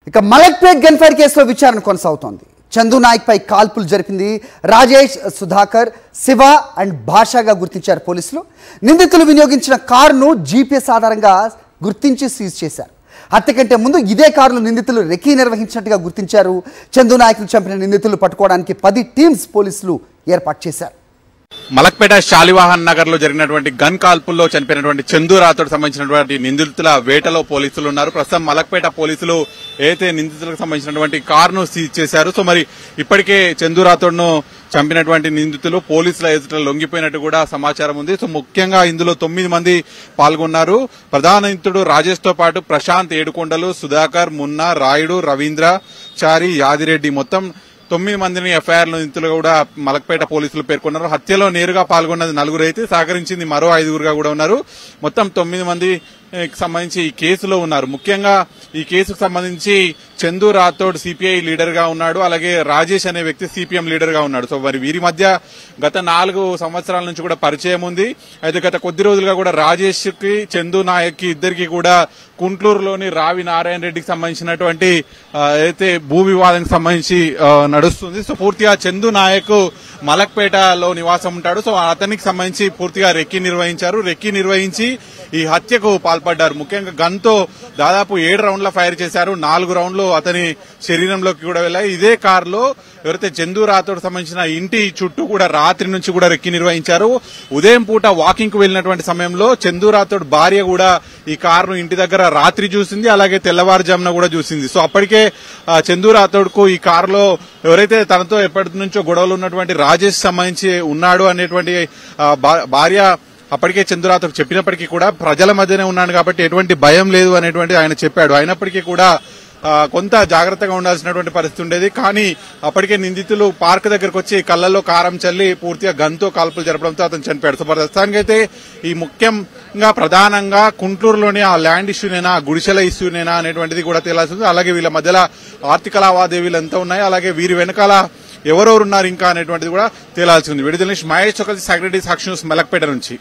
ఇక Malakpet gun fire కేసులో విచారణ కొనసాగుతోంది. చందు నాయక్ పై కాల్పులు జరిపింది రాజేష్, సుధాకర్, శివ అండ్ భాషాగా గుర్తించారు పోలీసులు. నిందితులు వినియోగించిన కారును జీపీఎస్ ఆధారంగా గుర్తించి సీజ్ చేశారు. హత్య కంటే ముందు ఇదే కారులో నిందితులు రెకీ నిర్వహించినట్టుగా గుర్తించారు. చందు నాయక్ను చంపిన నిందితులు పట్టుకోవడానికి 10 టీమ్స్ పోలీసులు ఏర్పాటు చేశారు. మలక్పేట శాలివాహన్ నగర్ లో జరిగినటువంటి గన్ కాల్పుల్లో చనిపోయినటువంటి చందు రాథోడ్ సంబంధించినటువంటి నిందితుల వేటలో పోలీసులు ఉన్నారు. ప్రస్తుతం మలక్పేట పోలీసులు ఏదైతే నిందితులకు సంబంధించినటువంటి కారును సీజ్ చేశారు. సో మరి ఇప్పటికే చందు రాథోడ్ ను చంపినటువంటి నిందితులు పోలీసుల ఎదుట లొంగిపోయినట్టు కూడా సమాచారం ఉంది. సో ముఖ్యంగా ఇందులో 9 మంది పాల్గొన్నారు. ప్రధాన నిందితుడు రాజేష్ తో పాటు ప్రశాంత్, ఏడుకొండలు, సుధాకర్, మున్నా, రాయుడు, రవీంద్ర, చారి, యాదిరెడ్డి మొత్తం 9 మందిని ఎఫ్ఐఆర్ నిందితులు కూడా మలక్పేట పోలీసులు పేర్కొన్నారు. హత్యలో నేరుగా పాల్గొన్నది 4 అయితే సహకరించింది మరో 5 కూడా ఉన్నారు. మొత్తం 9 మంది సంబంధించి ఈ కేసులో ఉన్నారు. ముఖ్యంగా ఈ కేసుకు సంబంధించి చందు రాథోడ్ సిపిఐ లీడర్ గా ఉన్నాడు, అలాగే రాజేష్ అనే వ్యక్తి సిపిఎం లీడర్ గా ఉన్నాడు. సో మరి వీరి మధ్య గత 4 సంవత్సరాల నుంచి కూడా పరిచయం ఉంది. అయితే గత కొద్ది రోజులుగా కూడా రాజేష్ కి, చందు నాయక్ కి ఇద్దరికి కూడా కుంట్లూరులోని రావి నారాయణ రెడ్డికి సంబంధించినటువంటి అయితే భూ వివాదానికి సంబంధించి నడుస్తుంది. సో పూర్తిగా చందు నాయక్ మలక్పేటలో నివాసం ఉంటాడు. సో అతనికి సంబంధించి పూర్తిగా రెక్కీ నిర్వహించారు. రెక్కీ నిర్వహించి ఈ హత్యకు పాల్పడ్డారు. ముఖ్యంగా గన్ తో దాదాపు 7 రౌండ్ల ఫైర్ చేశారు. 4 రౌండ్లు అతని శరీరంలోకి కూడా వెళ్ళాయి. ఇదే కారులో ఎవరైతే చందు రాథోడ్ సంబంధించిన ఇంటి చుట్టూ కూడా రాత్రి నుంచి కూడా రెక్కీ నిర్వహించారు. ఉదయం పూట వాకింగ్ కు వెళ్లినటువంటి సమయంలో చందు రాథోడ్ భార్య కూడా ఈ కారును ఇంటి దగ్గర రాత్రి చూసింది, అలాగే తెల్లవారుజామున కూడా చూసింది. సో అప్పటికే చందు రాథోడ్ కు ఈ కారులో ఎవరైతే తనతో ఎప్పటి నుంచో గొడవలు ఉన్నటువంటి రాజేష్ సంబంధించి ఉన్నాడు అనేటువంటి భార్య అప్పటికే చందు రాథోడ్ చెప్పినప్పటికీ కూడా ప్రజల మధ్యనే ఉన్నాను కాబట్టి ఎటువంటి భయం లేదు అనేటువంటి ఆయన చెప్పాడు. అయినప్పటికీ కూడా కొంత జాగ్రత్తగా ఉండాల్సినటువంటి పరిస్థితి ఉండేది. కానీ అప్పటికే నిందితులు పార్క్ దగ్గరకు వచ్చి కళ్లలో కారం చల్లి పూర్తిగా గన్తో కాల్పులు జరపడంతో అతను చనిపోయాడు. సో ప్రస్తుతానికైతే ఈ ముఖ్యంగా ప్రధానంగా కుంట్లూరులోని ఆ ల్యాండ్ ఇష్యూనేనా, గుడిసెల ఇష్యూనేనా అనేటువంటిది కూడా తేలాల్సింది. అలాగే వీళ్ళ మధ్యలో ఆర్థిక లావాదేవీలు ఎంత ఉన్నాయి, అలాగే వీరి వెనకాల ఎవరెవరున్నారు ఇంకా అనేటువంటిది కూడా తేలాల్సి ఉంది. విడుదల మహేష్ చొక్కటి, సెక్రటరీ సాక్షి న్యూస్, మలక్పేట నుంచి.